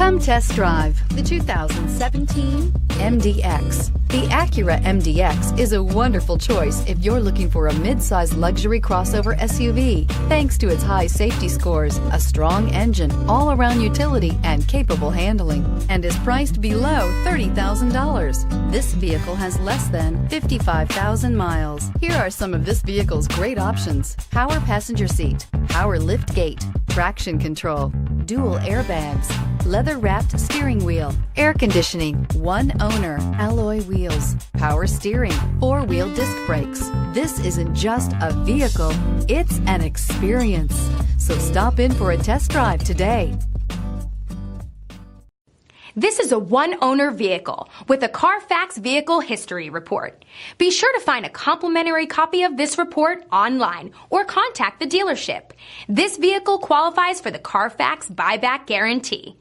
Come test drive the 2017 MDX. The Acura MDX is a wonderful choice if you're looking for a mid-size luxury crossover SUV. Thanks to its high safety scores, a strong engine, all-around utility, and capable handling, and is priced below $30,000. This vehicle has less than 55,000 miles. Here are some of this vehicle's great options: power passenger seat, power lift gate, traction control, dual airbags, leather-wrapped steering wheel, air conditioning, one owner, alloy wheels, power steering, four-wheel disc brakes. This isn't just a vehicle, it's an experience. So stop in for a test drive today. This is a one-owner vehicle with a Carfax Vehicle History Report. Be sure to find a complimentary copy of this report online or contact the dealership. This vehicle qualifies for the Carfax Buyback Guarantee.